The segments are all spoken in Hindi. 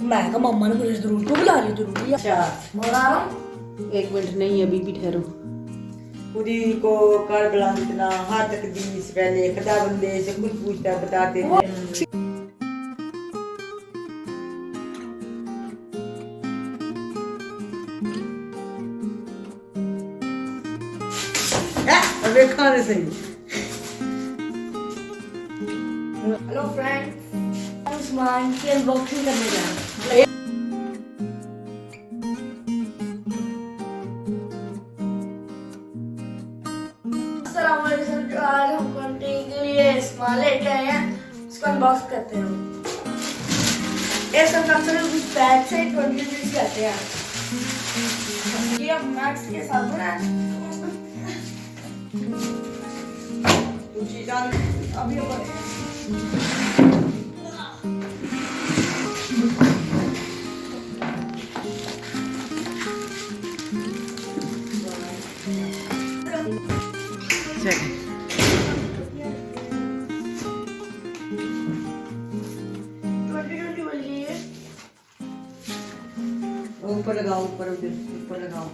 मैं कहा मम्मा ने कुछ जरूर तो बुला रही जरूरी है। अच्छा बुला रहा हूँ। एक मिनट नहीं, अभी भी ठहरो। खुदी को कर बुलाना हर तकदीर से पहले खुदा बंदे से कुछ पूछता बताते थे। अबे खाने सही। हेलो फ्रेंड्स, उस्मान की अनबॉक्सिंग करने जा रहे हैं। आज हम कैंटीन के लिए सामान लेके आए हैं, इसको अनबॉक्स करते हैं। ये सब सबसे कुछ पैक से 20 रुपीज कहते हैं। ये अब मैक्स के साथ है। अभी ऊपर लगाओ, ऊपर ऊपर लगाओ।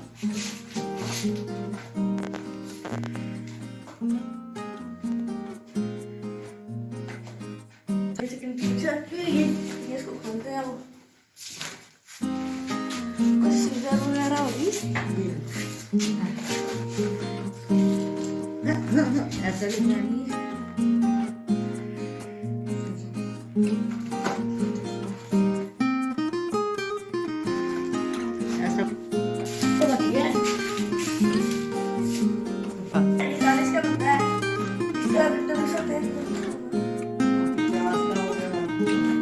ये इसको खोलते हैं वो कुछ सीजर वगैरह होगी। ऐसा नहीं ऐसा तो बढ़िया है। इसका बनता है, इसका तो सकते हैं।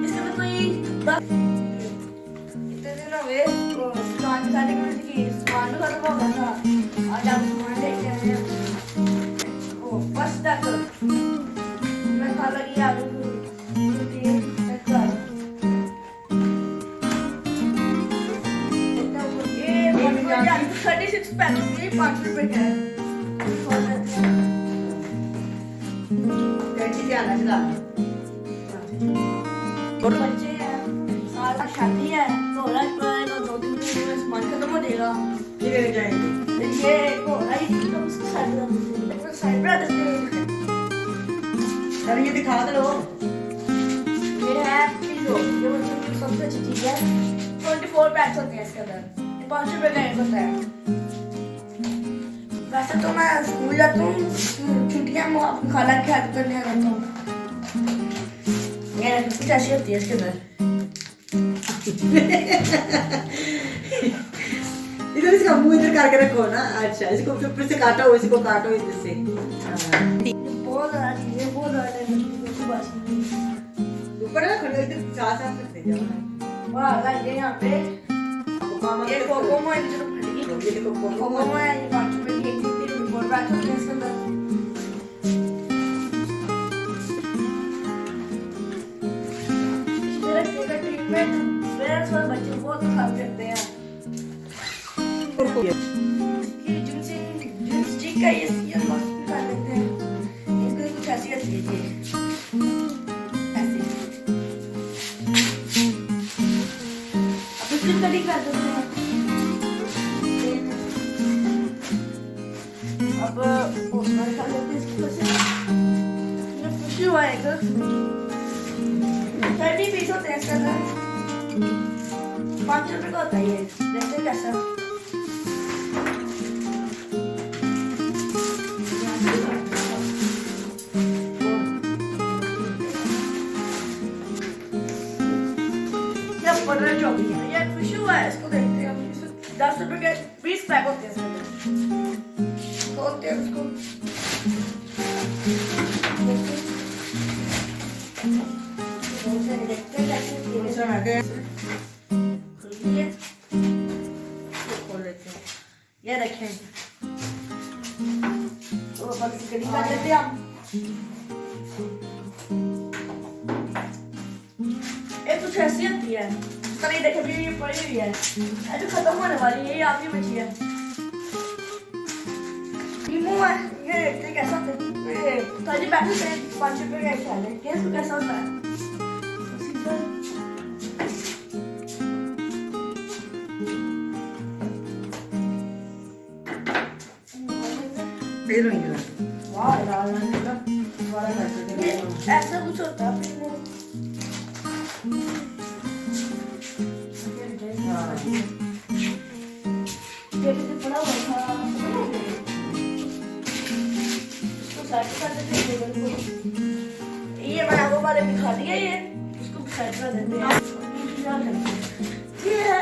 इसका तो कोई इतने दिन हो गए सामान के साथ सामान भी खत्म हो गया था। आज आप सामान लेके आए हैं। ओ फर्स्ट तक मैं खा लगी आलू ये 36 पैकेट, ये 5 रुपए का है। कैसी ध्यान चला और बच्चे हैं, साल शादी है तो हो रहा है तो 2-3 दिन में सामान खत्म हो जाएगा। फिर ले जाएंगे। ये हो रहा है तो उसको साइड पर देते हैं। चल ये दिखा दो। ये है पिलो, ये बच्चों की सबसे अच्छी चीज है। 24 पैक्स होते हैं इसके अंदर। 5 रुपए का एक होता है। वैसे तो मैं स्कूल जाता हूँ, छुट्टियां में अपनी खाला के हाथ करने जाता हूँ। ये कुछ ऐसी होती है इसके अंदर। इधर इसका मुंह इधर करके रखो ना। अच्छा इसको ऊपर से काटो, इसको काटो इधर से। बहुत ज़्यादा चीजें, बहुत ज़्यादा ऊपर रखो, इधर साथ साथ रखते जाओ। वाह लगे यहाँ पे ये कोकोमो है जो फटेगी। ये देखो कोकोमो है, ये 5 रुपए की एक थी, 4 पैक होते हैं इसके अंदर। इस तरह के ट्रीटमेंट पेरेंट्स और बच्चे बहुत खराब करते हैं। ये जिनसे का ये सीएम मस्त कर लेते हैं। इनको कुछ ऐसी होती है ऐसे अब इसकी कटिंग कर देते हैं। अब पोस्टर कर लेते हैं इसकी वजह से। ये खुशी हुआ है 30 पीस होते हैं इसके अंदर। 5 रुपए का होता है ये। देखते हैं कैसा। जो भी है ये खुशी हुआ है, इसको देखते हैं। 10 रुपए के 20 पैक होते हैं इसमें। खोलते हैं उसको। देखते हैं खोल लेते हैं। ये रखें तो बस कड़ी कर लेते हैं हम। ये कुछ ऐसी होती है। ये देखो भी ये पड़ी हुई है, अभी खत्म होने वाली है। ये आपकी बची है। ये मुंह है, ये कैसा होता है? ये ताजी पैकेट से 5 रुपए का ख्याल है। कैसा कैसा होता है? फिर होंगे वाह लाल रंग का बड़ा करके ये देना ऐसा कुछ होता है अपने में। हाँ ये भी बड़ा हुआ था इसको साइड कर देते हैं टेबल को। ये मैंने आपको पहले दिखा दिया ये इसको साइड कर देते हैं। ये है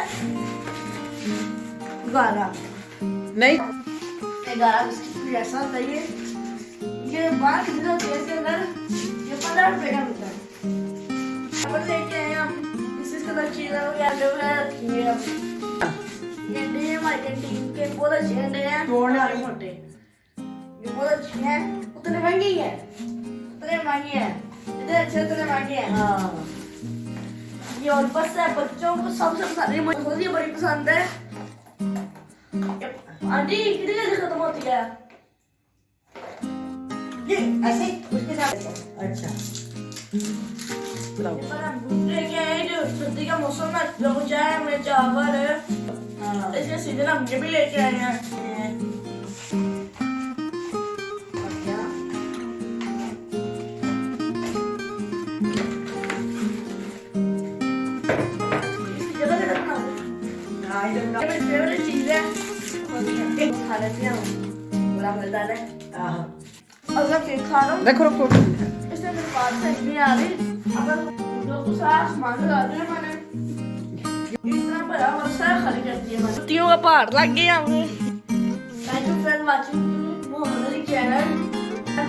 गारा नहीं ये गारा बिस्किट ऐसा होता है ये बाहर कितना होता है इसके अंदर ये 15 रुपए का मिलता है। अपन लेके आए हम इसके अंदर चीज़ें वगैरह रखी है हम। ये अंडे हैं हमारी कैंटीन के बहुत अच्छे अंडे हैं तोड़ने वाले मोटे ये बहुत अच्छे हैं उतने महंगे ही हैं उतने महंगे हैं इतने अच्छे उतने महंगे हैं। हाँ ये और बस है बच्चों को सबसे पसंद है मुझे खुद ये बड़ी पसंद है। आंटी कितनी जल्दी खत्म होती है ये ऐसे उसके साथ अच्छा पर हम भूखे क्या है जो सर्दी का मौसम में जो चाय में चावल है हाँ इसके सीधे हम ये भी लेके आए हैं। और क्या इसकी जगह से रखना हाँ इधर ये मेरी फेवरेट चीज है खा लेते हैं हम बड़ा मजेदार है। हाँ अगर केक खा रहा हूँ देखो रखो इससे मेरे पास से नहीं आ रही अगर जो कुछ आसमान लगा दिया मैंने इतना बड़ा वर्षा खाली कर दिया मैंने पत्तियों का पहाड़ लग गया हमें। Thank you friend watching Mohammad Ali channel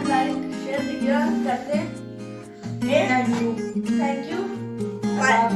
like share करते thank you thank you bye.